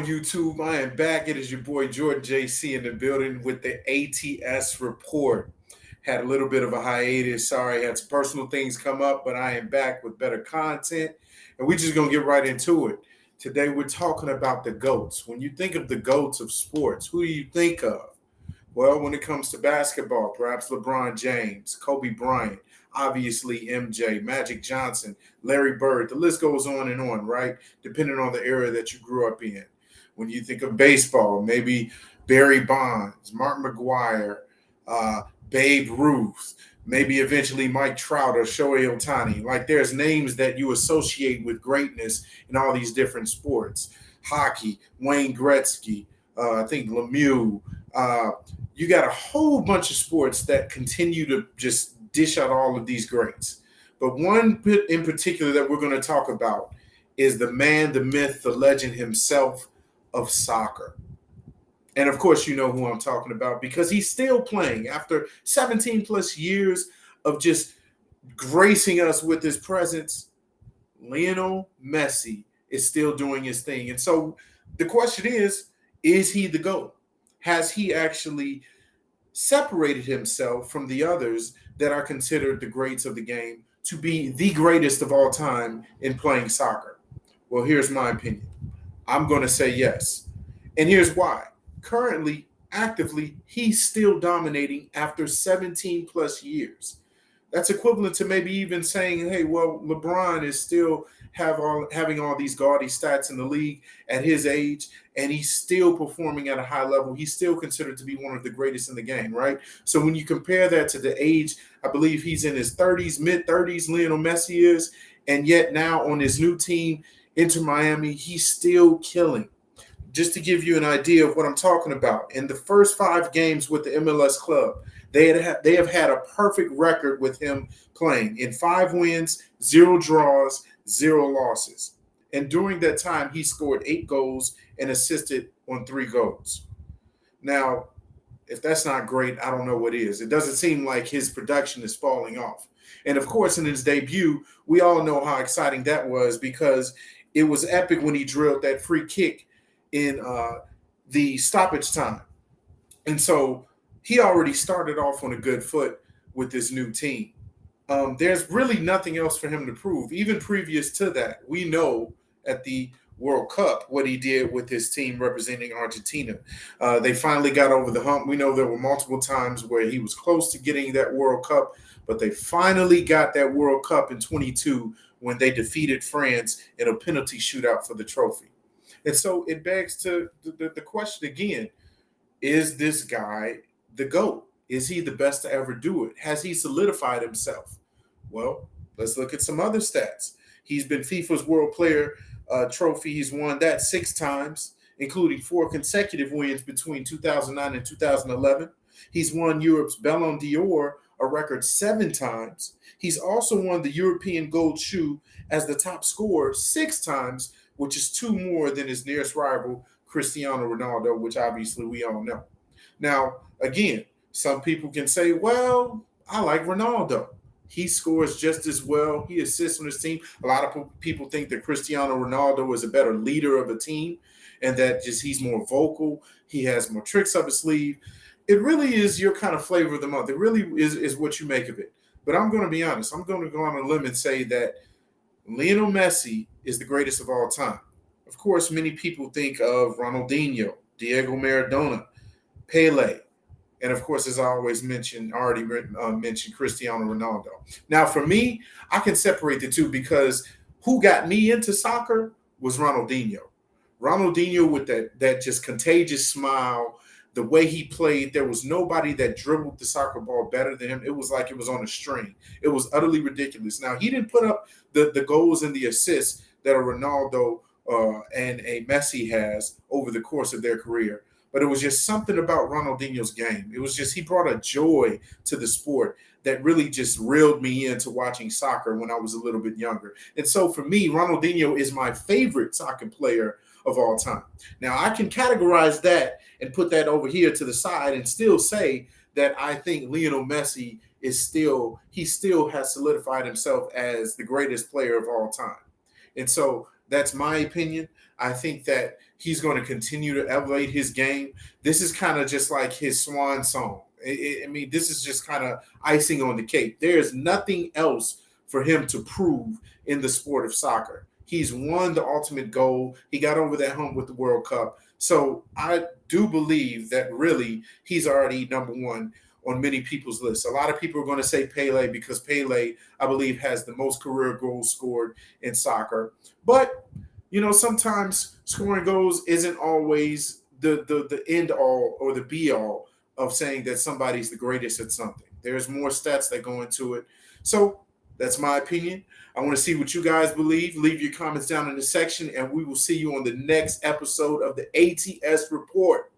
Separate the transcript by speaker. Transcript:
Speaker 1: YouTube, I am back. It is your boy Jordan JC in the building with the ATS Report. Had a little bit of a hiatus. Sorry, had some personal things come up, but I am back with better content. And we're just going to get right into it. Today, we're talking about the GOATs. When you think of the GOATs of sports, who do you think of? Well, when it comes to basketball, perhaps LeBron James, Kobe Bryant, obviously MJ, Magic Johnson, Larry Bird. The list goes on, right? Depending on the era that you grew up in. When you think of baseball, maybe Barry Bonds, Mark McGuire, uh, Babe Ruth, maybe eventually Mike Trout or Shohei Ohtani. Like there's names that you associate with greatness in all these different sports. Hockey, Wayne Gretzky, I think Lemieux. Uh, you got a whole bunch of sports that continue to just dish out all of these greats. But one in particular that we're going to talk about is the man, the myth, the legend himself of soccer. And of course, you know who I'm talking about because he's still playing after 17 plus years of just gracing us with his presence. Lionel Messi is still doing his thing. And so the question is he the GOAT? Has he actually separated himself from the others that are considered the greats of the game to be the greatest of all time in playing soccer? Well, here's my opinion. I'm going to say yes. And here's why. Currently, actively, he's still dominating after 17 plus years. That's equivalent to maybe even saying, hey, well, LeBron is still having all these gaudy stats in the league at his age, and he's still performing at a high level. He's still considered to be one of the greatest in the game, right? So when you compare that to the age, I believe he's in his 30s, mid 30s, Lionel Messi is, and yet now on his new team, Inter Miami, he's still killing. Just to give you an idea of what I'm talking about, in the first 5 games with the MLS club, they have had a perfect record with him playing in 5 wins, 0 draws, 0 losses. And during that time, he scored 8 goals and assisted on 3 goals. Now, if that's not great, I don't know what is. It doesn't seem like his production is falling off. And of course, in his debut, we all know how exciting that was because it was epic when he drilled that free kick in the stoppage time. And so he already started off on a good foot with this new team. There's really nothing else for him to prove. Even previous to that, we know at the World Cup what he did with his team representing Argentina. They finally got over the hump. We know there were multiple times where he was close to getting that World Cup, but they finally got that World Cup in 22 when they defeated France in a penalty shootout for the trophy. And so it begs to the question again, is this guy the GOAT? Is he the best to ever do it? Has he solidified himself? Well, let's look at some other stats. He's been FIFA's World Player Trophy. He's won that 6 times, including 4 consecutive wins between 2009 and 2011. He's won Europe's Ballon d'Or a record 7 times. He's also won the European Gold Shoe as the top scorer 6 times, which is 2 more than his nearest rival, Cristiano Ronaldo, which obviously we all know. Now, again, some people can say, well, I like Ronaldo. He scores just as well. He assists on his team. A lot of people think that Cristiano Ronaldo is a better leader of a team and that just he's more vocal. He has more tricks up his sleeve. It really is your kind of flavor of the month. It really is what you make of it. But I'm going to be honest. I'm going to go on a limb and say that Lionel Messi is the greatest of all time. Of course, many people think of Ronaldinho, Diego Maradona, Pele, and of course, as I always already mentioned Cristiano Ronaldo. Now, for me, I can separate the two because who got me into soccer was Ronaldinho. Ronaldinho with that just contagious smile, the way he played, there was nobody that dribbled the soccer ball better than him. It was like it was on a string. It was utterly ridiculous. Now, he didn't put up the goals and the assists that a Ronaldo and a Messi has over the course of their career. But it was just something about Ronaldinho's game. It was just he brought a joy to the sport that really just reeled me into watching soccer when I was a little bit younger. And so for me, Ronaldinho is my favorite soccer player of all time. Now, I can categorize that and put that over here to the side and still say that I think Lionel Messi he still has solidified himself as the greatest player of all time. And so that's my opinion. I think that He's going to continue to elevate his game. This is kind of just like his swan song. I mean, this is just kind of icing on the cake. There is nothing else for him to prove in the sport of soccer. He's won the ultimate goal. He got over that hump with the World Cup. So I do believe that really he's already number one on many people's lists. A lot of people are going to say Pele because Pele, I believe, has the most career goals scored in soccer. But sometimes scoring goals isn't always the end all or the be all of saying that somebody's the greatest at something. There's more stats that go into it. So that's my opinion. I want to see what you guys believe. Leave your comments down in the section, and we will see you on the next episode of the ATS Report.